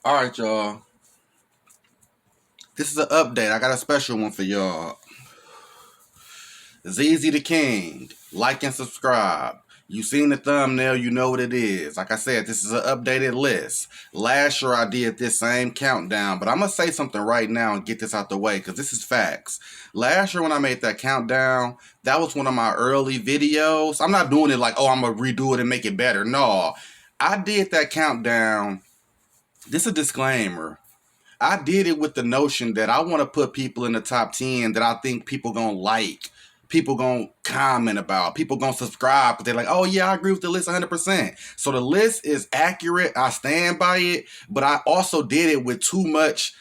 All right, y'all. This is an update. I got a special one for y'all. Zeezzy the King. Like and subscribe. You seen the thumbnail, you know what it is. Like I said, this is an updated list. Last year I did this same countdown, but I'm going to say something right now and get this out the way because this is facts. Last year when I made that countdown, that was one of my early videos. I'm not doing it like, oh, I'm going to redo it and make it better. No, I did that countdown. This is a disclaimer. I did it with the notion that I want to put people in the top 10 that I think people gonna like, people gonna comment about, people gonna subscribe, but they're like, oh yeah, I agree with the list 100%. So the list is accurate, I stand by it, but I also did it with too much,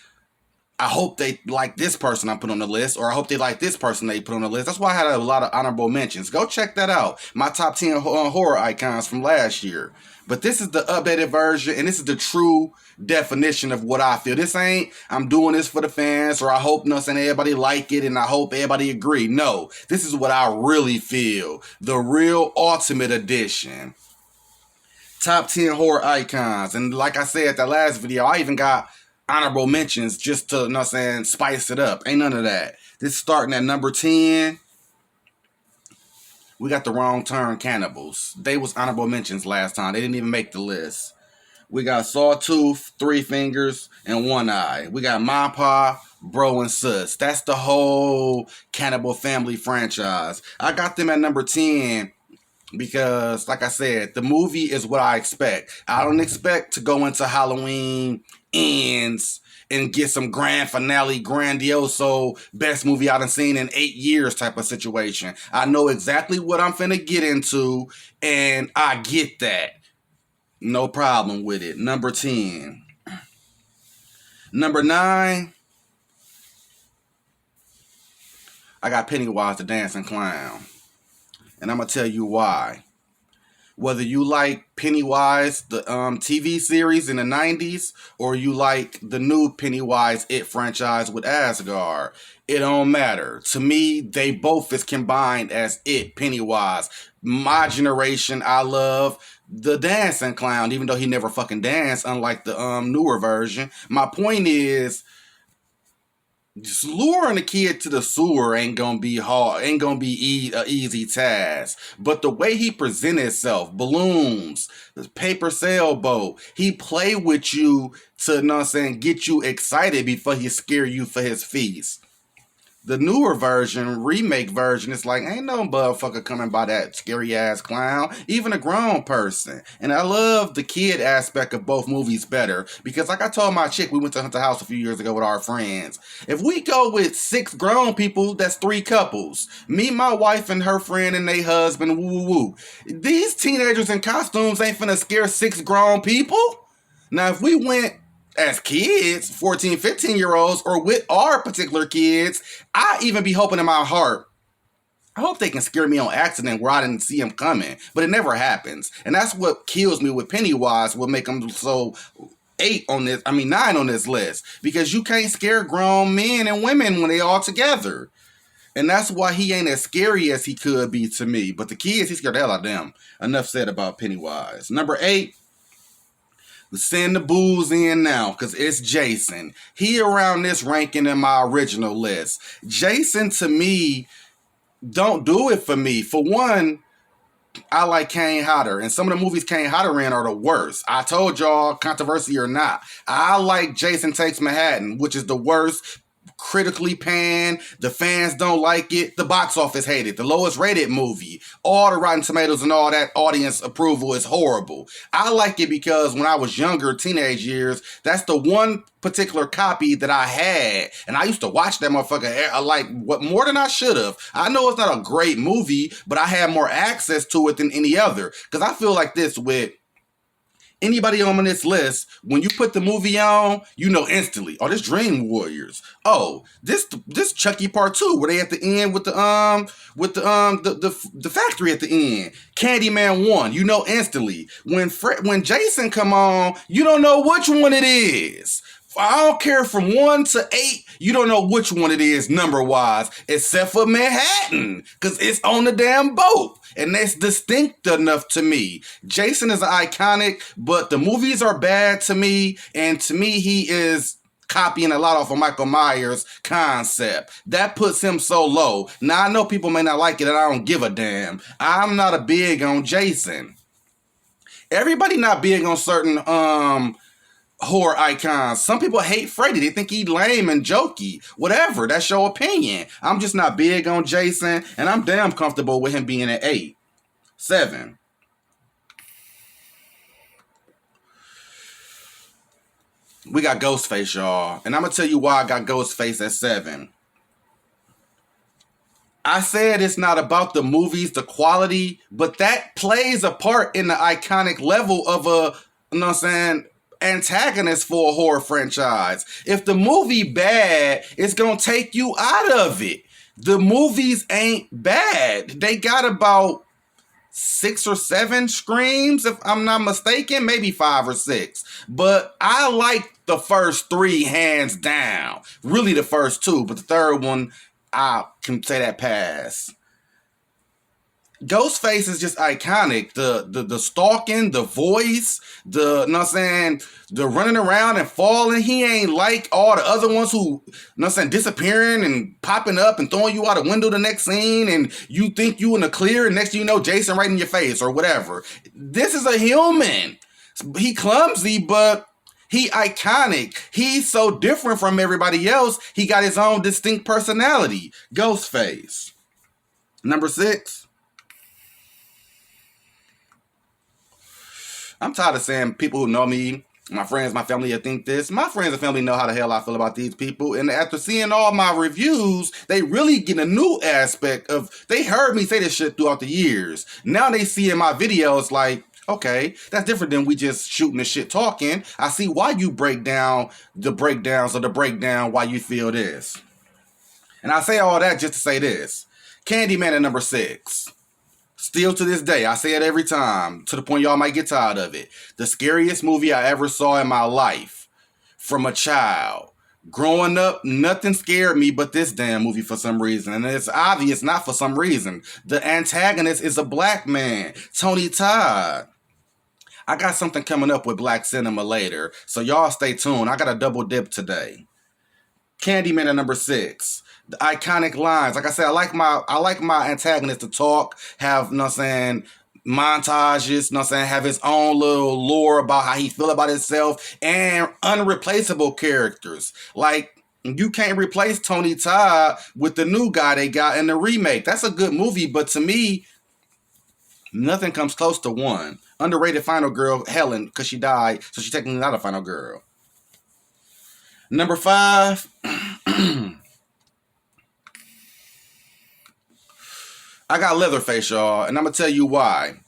I hope they like this person I put on the list, or I hope they like this person they put on the list. That's why I had a lot of honorable mentions. Go check that out. My top 10 horror icons from last year. But this is the updated version, and this is the true definition of what I feel. This ain't, I'm doing this for the fans, or I hope nothing everybody like it, and I hope everybody agree. No, this is what I really feel. The real ultimate edition. Top 10 horror icons. And like I said, that last video, I even got honorable mentions just to, you know what I'm saying, spice it up. Ain't none of that. This starting at number 10. We got the Wrong Turn Cannibals. They was honorable mentions last time. They didn't even make the list. We got Sawtooth, Three Fingers, and One Eye. We got Mappa, Bro, and Sus. That's the whole Cannibal Family franchise. I got them at number 10 because, like I said, the movie is what I expect. I don't expect to go into Halloween Ends and get some grand finale, grandioso, best movie I done seen in 8 years type of situation. I know exactly what I'm finna get into, and I get that. No problem with it. Number 10. Number 9, I got Pennywise the Dancing Clown. And I'm going to tell you why. Whether you like Pennywise, the TV series in the 90s, or you like the new Pennywise It franchise with Asgard, it don't matter. To me, they both is combined as It, Pennywise. My generation, I love the dancing clown, even though he never fucking danced, unlike the newer version. My point is, just luring a kid to the sewer ain't gonna be hard, ain't gonna be a easy task. But the way he present himself, balloons, the paper sailboat, he play with you to, you know what I'm saying, get you excited before he scare you for his feast. The newer version, remake version, it's like, ain't no motherfucker coming by that scary ass clown, even a grown person. And I love the kid aspect of both movies better because, like I told my chick, we went to Hunter House a few years ago with our friends. If we go with 6 grown people, that's 3 couples. Me, my wife, and her friend, and they husband, woo woo woo. These teenagers in costumes ain't finna scare 6 grown people. Now, if we went as kids, 14, 15-year-olds, or with our particular kids, I even be hoping in my heart, I hope they can scare me on accident where I didn't see them coming. But it never happens. And that's what kills me with Pennywise, will make them so 9 on this list. Because you can't scare grown men and women when they all together. And that's why he ain't as scary as he could be to me. But the kids, he scared the hell out of them. Enough said about Pennywise. Number 8. Send the booze in now, because it's Jason. He around this ranking in my original list. Jason, to me, don't do it for me. For one, I like Kane Hodder, and some of the movies Kane Hodder in are the worst. I told y'all, controversy or not, I like Jason Takes Manhattan, which is the worst, critically panned. The fans don't like it. The box office hate it. The lowest rated movie. All the Rotten Tomatoes and all that audience approval is horrible. I like it because when I was younger, teenage years, that's the one particular copy that I had, and I used to watch that motherfucker like what more than I should have. I know it's not a great movie, but I had more access to it than any other. Because I feel like this with anybody on this list, when you put the movie on, you know instantly, oh, this Dream Warriors. Oh, this Chucky Part 2, where they at the end with the factory at the end. Candyman 1, you know instantly. When Jason come on, you don't know which one it is. I don't care from 1 to 8. You don't know which one it is number-wise, except for Manhattan, because it's on the damn boat. And that's distinct enough to me. Jason is iconic, but the movies are bad to me. And to me, he is copying a lot off of Michael Myers' concept. That puts him so low. Now, I know people may not like it, and I don't give a damn. I'm not a big on Jason. Everybody not big on certain horror icons. Some people hate Freddy. They think he lame and jokey. Whatever. That's your opinion. I'm just not big on Jason, and I'm damn comfortable with him being at 8. 7. We got Ghostface, y'all. And I'm going to tell you why I got Ghostface at 7. I said it's not about the movies, the quality, but that plays a part in the iconic level of a, you know what I'm saying, antagonist for a horror franchise. If the movie bad, it's going to take you out of it. The movies ain't bad. They got about 6 or 7 screams, if I'm not mistaken, maybe 5 or 6. But I like the first 3 hands down. Really the first 2, but the third one, I can say that pass. Ghostface is just iconic. The stalking, the voice, you know what I'm saying, the running around and falling. He ain't like all the other ones who, you know what I'm saying, disappearing and popping up and throwing you out a window the next scene, and you think you in the clear, and next thing you know, Jason right in your face or whatever. This is a human. He clumsy, but he iconic. He's so different from everybody else. He got his own distinct personality. Ghostface. Number 6. I'm tired of saying people who know me, my friends, my family, think this. My friends and family know how the hell I feel about these people. And after seeing all my reviews, they really get a new aspect of, they heard me say this shit throughout the years. Now they see in my videos like, okay, that's different than we just shooting the shit talking. I see why you break down the breakdowns of the breakdown, why you feel this. And I say all that just to say this. Candyman at number 6. Still to this day, I say it every time, to the point y'all might get tired of it. The scariest movie I ever saw in my life. From a child. Growing up, nothing scared me but this damn movie for some reason. And it's obvious not for some reason. The antagonist is a black man. Tony Todd. I got something coming up with black cinema later, so y'all stay tuned. I got a double dip today. Candyman at number 6. The iconic lines. Like I said, I like my antagonist to talk, have, you know what I'm saying, montages, you know what I'm saying, have his own little lore about how he feel about himself, and unreplaceable characters. Like, you can't replace Tony Todd with the new guy they got in the remake. That's a good movie, but to me, nothing comes close to 1. Underrated final girl, Helen, because she died, so she's technically not a final girl. Number 5. I got Leatherface, y'all, and I'm going to tell you why.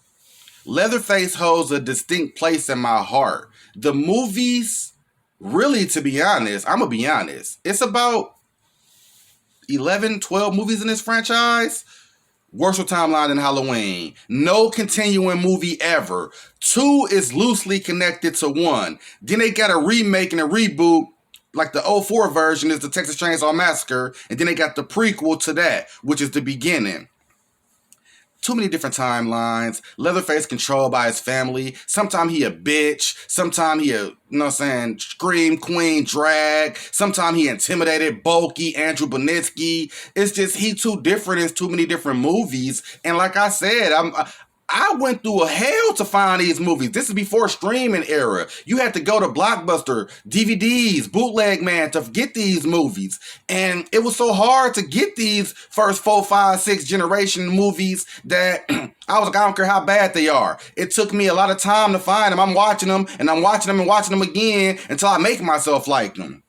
Leatherface holds a distinct place in my heart. The movies, really, to be honest, I'm going to be honest, it's about 11, 12 movies in this franchise. Worse timeline than Halloween. No continuing movie ever. 2 is loosely connected to 1. Then they got a remake and a reboot. Like the 04 version is the Texas Chainsaw Massacre. And then they got the prequel to that, which is the beginning. Too many different timelines. Leatherface controlled by his family. Sometimes he a bitch. Sometimes he a, you know what I'm saying, scream queen drag. Sometimes he intimidated, bulky, Andrew Bonitsky. It's just, he too different in too many different movies. And like I said, I went through a hell to find these movies. This is before streaming era. You had to go to Blockbuster, DVDs, bootleg, man, to get these movies. And it was so hard to get these first 4, 5, 6 generation movies that I was like, I don't care how bad they are. It took me a lot of time to find them. I'm watching them, and I'm watching them and watching them again until I make myself like them.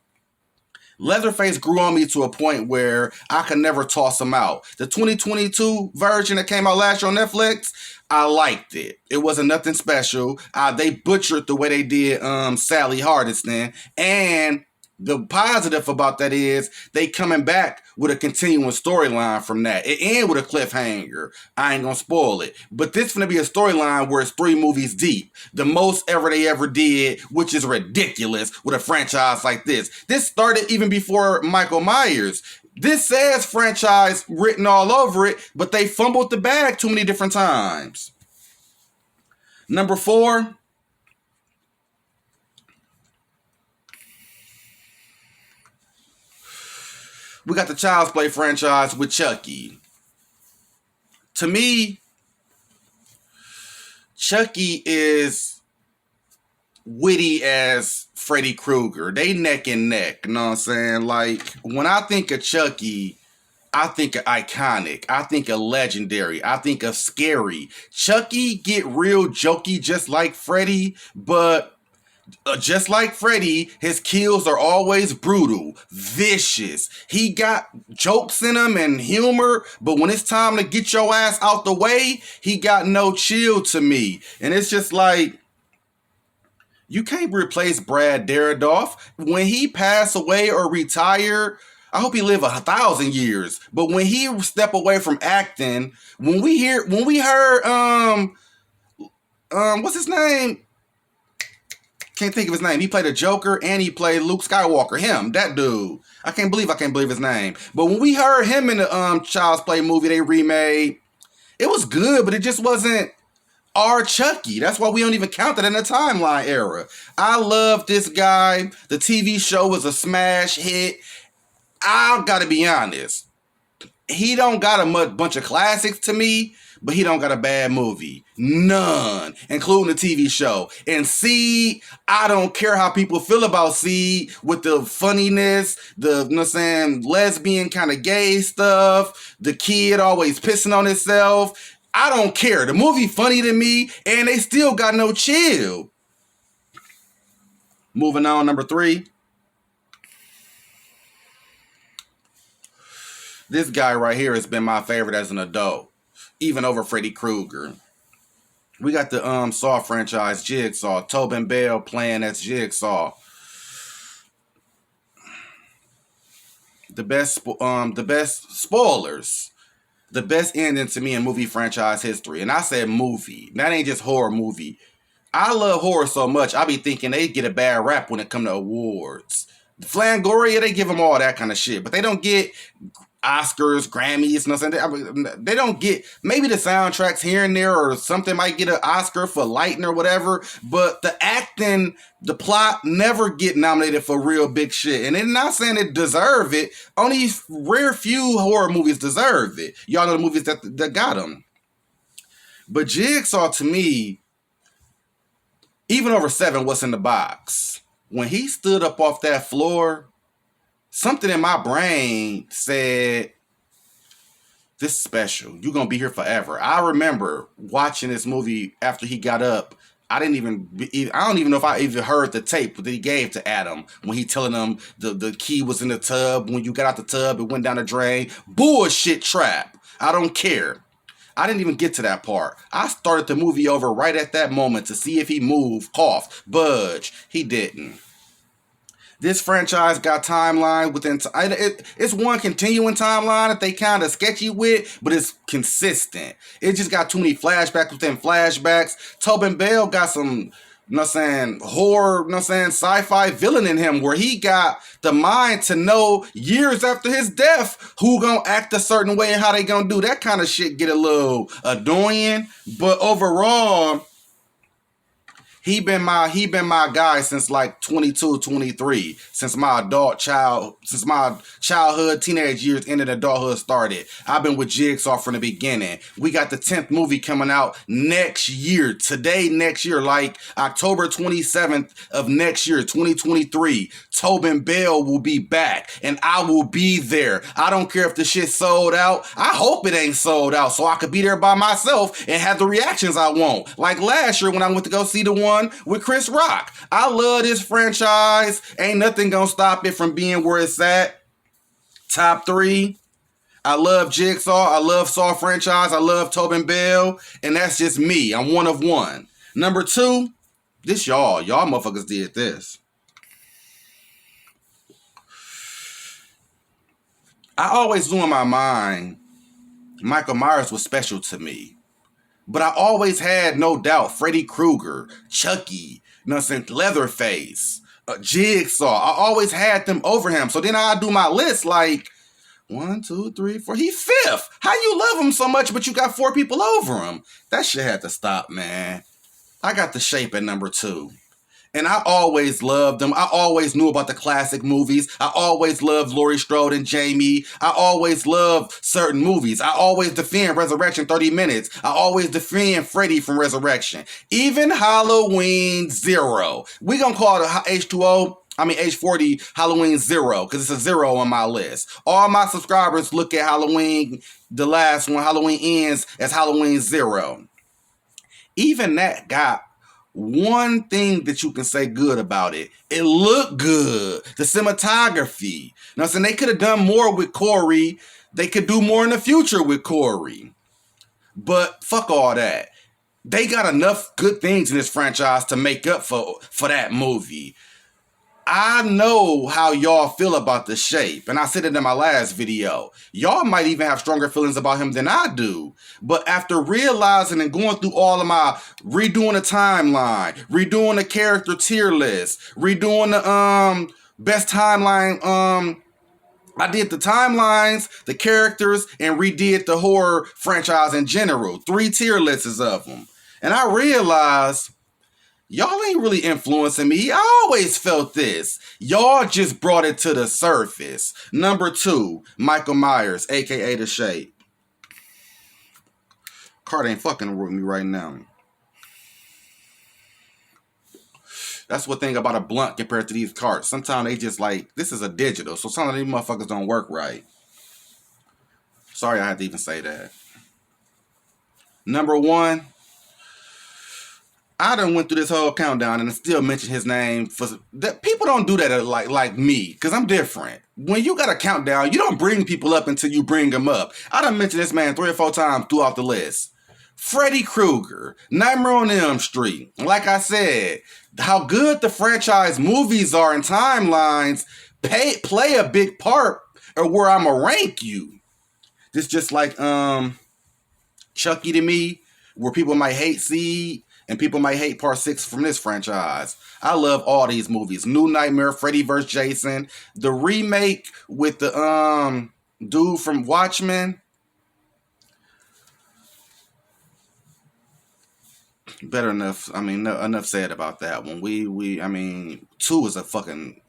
Leatherface grew on me to a point where I could never toss him out. The 2022 version that came out last year on Netflix, I liked it. It wasn't nothing special. They butchered the way they did Sally Hardesty, and The positive about that is they coming back with a continuing storyline from that. It ends with a cliffhanger. I ain't gonna spoil it. But this is gonna be a storyline where it's 3 movies deep. The most ever they ever did, which is ridiculous with a franchise like this. This started even before Michael Myers. This says franchise written all over it, but they fumbled the bag too many different times. Number 4. We got the Child's Play franchise with Chucky. To me, Chucky is witty as Freddy Krueger. They neck and neck, you know what I'm saying? Like, when I think of Chucky, I think of iconic. I think of legendary. I think of scary. Chucky get real jokey just like Freddy, but just like Freddy, his kills are always brutal, vicious. He got jokes in him and humor, but when it's time to get your ass out the way, he got no chill to me. And it's just like, you can't replace Brad Dourif. When he passed away or retired, I hope he live 1,000 years. But when he step away from acting, when we heard what's his name? Can't think of his name. He played a Joker and he played Luke Skywalker. Him, that dude. I can't believe his name. But when we heard him in the Child's Play movie they remade, it was good, but it just wasn't our Chucky. That's why we don't even count that in the timeline era. I love this guy. The TV show was a smash hit. I gotta be honest. He don't got a bunch of classics to me, but he don't got a bad movie. None, including the TV show. And Seed, I don't care how people feel about Seed with the funniness, the, you know what I'm saying, lesbian kind of gay stuff, the kid always pissing on himself. I don't care. The movie funny to me, and they still got no chill. Moving on, number 3. This guy right here has been my favorite as an adult, even over Freddy Krueger. We got the Saw franchise, Jigsaw. Tobin Bell playing as Jigsaw. The best spoilers. The best ending to me in movie franchise history. And I said movie. That ain't just horror movie. I love horror so much, I be thinking they get a bad rap when it come to awards. Fangoria, they give them all that kind of shit. But they don't get Oscars, Grammys, you know what I'm saying? They don't get, maybe the soundtracks here and there or something might get an Oscar for lighting or whatever, but the acting, the plot never get nominated for real big shit. And they're not saying it deserve it. Only rare few horror movies deserve it. Y'all know the movies that got them. But Jigsaw, to me, even over 7, what's in the box? When he stood up off that floor, something in my brain said, this is special. You're going to be here forever. I remember watching this movie after he got up. I don't even know if I even heard the tape that he gave to Adam when he telling him the key was in the tub. When you got out the tub, it went down the drain. Bullshit trap. I don't care. I didn't even get to that part. I started the movie over right at that moment to see if he moved, coughed, budge. He didn't. This franchise got timeline within... It's one continuing timeline that they kind of sketchy with, but it's consistent. It just got too many flashbacks within flashbacks. Tobin Bell got some, you know what I'm saying, horror, you know what I'm saying, sci-fi villain in him where he got the mind to know years after his death who gonna act a certain way and how they gonna do that kind of shit. Get a little annoying, but overall... He been my guy since like 22, 23. Since my childhood, teenage years, ended adulthood started. I've been with Jigsaw from the beginning. We got the 10th movie coming out next year. Next year, like October 27th of next year, 2023. Tobin Bell will be back, and I will be there. I don't care if the shit sold out. I hope it ain't sold out, so I could be there by myself and have the reactions I want. Like last year when I went to go see the one with Chris Rock. I love this franchise. Ain't nothing gonna stop it from being where it's at. Top 3. I love Jigsaw. I love Saw franchise. I love Tobin Bell. And that's just me. I'm one of one. Number 2, this y'all. Y'all motherfuckers did this. I always knew in my mind Michael Myers was special to me. But I always had no doubt Freddy Krueger, Chucky, you know what I'm saying, Leatherface, Jigsaw. I always had them over him. So then I do my list like 1, 2, 3, 4. He fifth. How you love him so much, but you got 4 people over him? That shit had to stop, man. I got The Shape at number 2. And I always loved them. I always knew about the classic movies. I always loved Laurie Strode and Jamie. I always loved certain movies. I always defend Resurrection 30 Minutes. I always defend Freddy from Resurrection. Even Halloween 0. We gonna call it H40 Halloween 0, because it's a 0 on my list. All my subscribers look at Halloween, the last one, Halloween Ends, as Halloween 0. Even that got one thing that you can say good about it. It looked good. The cinematography. You know what I'm saying? They could have done more with Corey. They could do more in the future with Corey. But fuck all that. They got enough good things in this franchise to make up for that movie. I know how y'all feel about The Shape, and I said it in my last video. Y'all might even have stronger feelings about him than I do. But after realizing and going through all of my redoing the timeline, redoing the character tier list, redoing the best timeline, I did the timelines, the characters, and redid the horror franchise in general. 3 tier lists of them. And I realized y'all ain't really influencing me. I always felt this. Y'all just brought it to the surface. Number 2, Michael Myers, a.k.a. The Shape. Card ain't fucking with me right now. That's one thing about a blunt compared to these cards. Sometimes they just like, this is a digital, so some of these motherfuckers don't work right. Sorry I had to even say that. Number 1, I done went through this whole countdown and still mention his name. People don't do that like me, because I'm different. When you got a countdown, you don't bring people up until you bring them up. I done mentioned this man 3 or 4 times throughout the list. Freddy Krueger, Nightmare on Elm Street. Like I said, how good the franchise movies are and timelines play a big part of where I'ma rank you. This just like Chucky to me, where people might hate Seed. And people might hate part 6 from this franchise. I love all these movies. New Nightmare, Freddy vs. Jason. The remake with the dude from Watchmen. Better enough. I mean, enough said about that one. I mean, 2 is a fucking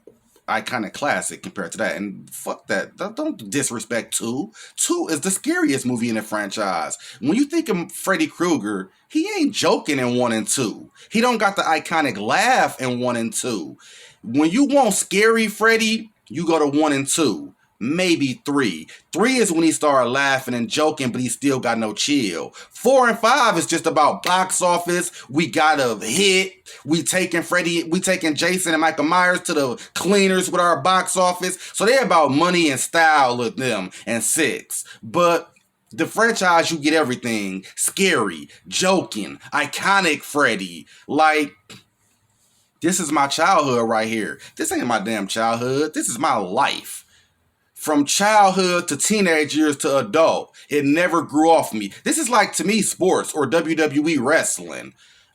iconic classic compared to that. And fuck that. Don't disrespect 2. 2 is the scariest movie in the franchise. When you think of Freddy Krueger, he ain't joking in 1 and 2. He don't got the iconic laugh in 1 and 2. When you want scary Freddy, you go to 1 and 2. Maybe 3. 3 is when he started laughing and joking, but he still got no chill. 4 and 5 is just about box office. We got a hit. We taking Jason and Michael Myers to the cleaners with our box office. So they're about money and style with them. And 6. But the franchise, you get everything. Scary, joking, iconic Freddy. Like, this is my childhood right here. This ain't my damn childhood. This is my life. From childhood to teenage years to adult, it never grew off me. This is like, to me, sports or WWE wrestling.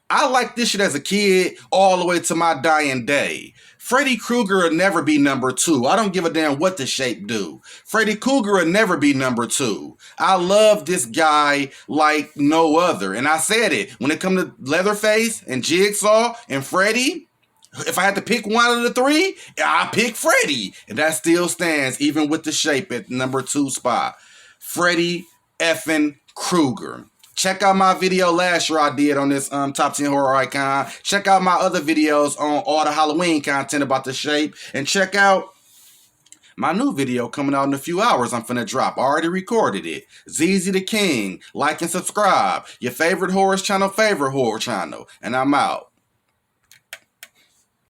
I liked this shit as a kid all the way to my dying day. Freddy Krueger will never be number 2. I don't give a damn what The Shape do. Freddy Krueger will never be number 2. I love this guy like no other. And I said it. When it comes to Leatherface and Jigsaw and Freddy, if I had to pick one out of the 3, I pick Freddy. And that still stands, even with The Shape at number 2 spot. Freddy effing Krueger. Check out my video last year I did on this top 10 horror icon. Check out my other videos on all the Halloween content about The Shape. And check out my new video coming out in a few hours I'm finna drop. I already recorded it. Zeezzy the King. Like and subscribe. Your favorite horror channel, And I'm out.